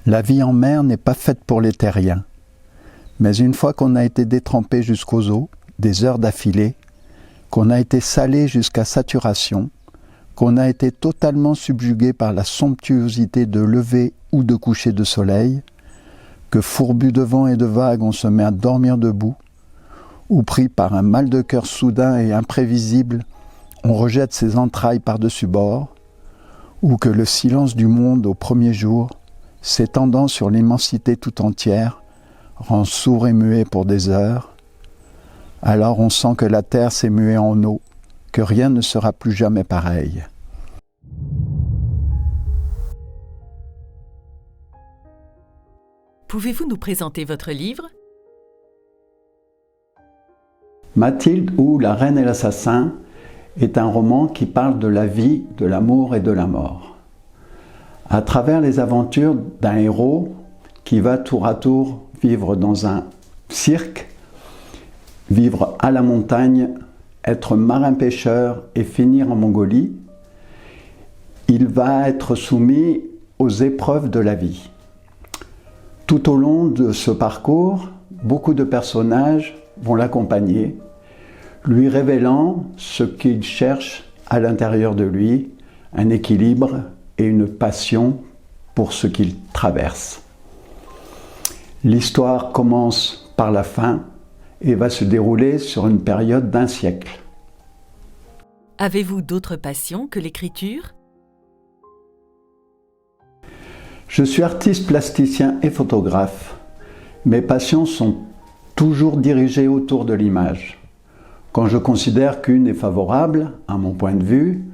La vie en mer n'est pas faite pour les terriens. Mais une fois qu'on a été détrempé jusqu'aux os, des heures d'affilée, qu'on a été salé jusqu'à saturation, qu'on a été totalement subjugué par la somptuosité de lever ou de coucher de soleil, que fourbu de vent et de vagues on se met à dormir debout, ou pris par un mal de cœur soudain et imprévisible, on rejette ses entrailles par-dessus bord, ou que le silence du monde au premier jour, s'étendant sur l'immensité tout entière, rend sourd et muet pour des heures, alors on sent que la terre s'est muée en eau, que rien ne sera plus jamais pareil. Pouvez-vous nous présenter votre livre ? Mathilde ou La Reine et l'Assassin est un roman qui parle de la vie, de l'amour et de la mort. À travers les aventures d'un héros qui va tour à tour vivre dans un cirque, vivre à la montagne, être marin-pêcheur et finir en Mongolie, il va être soumis aux épreuves de la vie. Tout au long de ce parcours, beaucoup de personnages vont l'accompagner, lui révélant ce qu'il cherche à l'intérieur de lui, un équilibre et une passion pour ce qu'il traverse. L'histoire commence par la fin et va se dérouler sur une période d'1 siècle. Avez-vous d'autres passions que l'écriture ? Je suis artiste plasticien et photographe. Mes passions sont toujours dirigées autour de l'image. Quand je considère qu'une est favorable, à mon point de vue,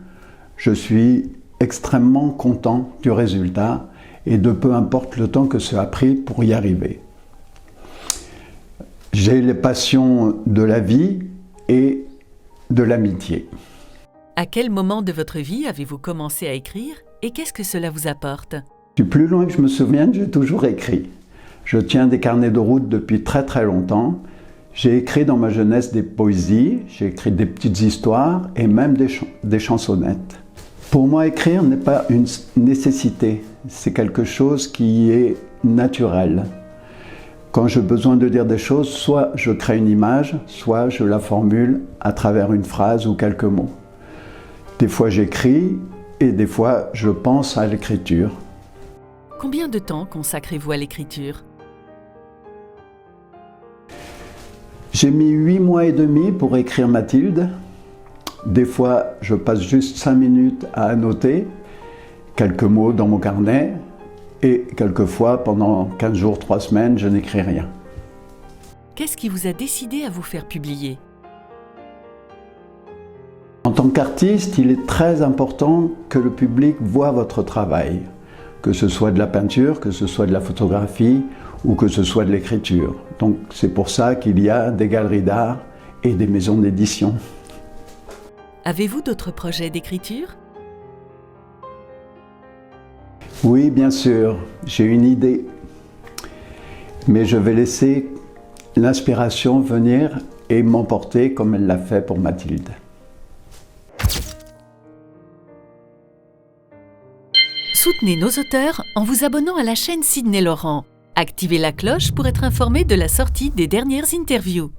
je suis extrêmement content du résultat et de peu importe le temps que ça a pris pour y arriver. J'ai les passions de la vie et de l'amitié. À quel moment de votre vie avez-vous commencé à écrire et qu'est-ce que cela vous apporte ? Du plus loin que je me souvienne, j'ai toujours écrit. Je tiens des carnets de route depuis très très longtemps. J'ai écrit dans ma jeunesse des poésies, j'ai écrit des petites histoires et même des chansonnettes. Pour moi, écrire n'est pas une nécessité, c'est quelque chose qui est naturel. Quand j'ai besoin de dire des choses, soit je crée une image, soit je la formule à travers une phrase ou quelques mots. Des fois j'écris et des fois je pense à l'écriture. Combien de temps consacrez-vous à l'écriture ? J'ai mis 8 mois et demi pour écrire Mathilde. Des fois, je passe juste 5 minutes à annoter quelques mots dans mon carnet et quelquefois, pendant 15 jours, 3 semaines, je n'écris rien. Qu'est-ce qui vous a décidé à vous faire publier ? En tant qu'artiste, il est très important que le public voit votre travail, que ce soit de la peinture, que ce soit de la photographie ou que ce soit de l'écriture. Donc c'est pour ça qu'il y a des galeries d'art et des maisons d'édition. Avez-vous d'autres projets d'écriture ? Oui, bien sûr, j'ai une idée. Mais je vais laisser l'inspiration venir et m'emporter comme elle l'a fait pour Mathilde. Soutenez nos auteurs en vous abonnant à la chaîne Sidney Laurent. Activez la cloche pour être informé de la sortie des dernières interviews.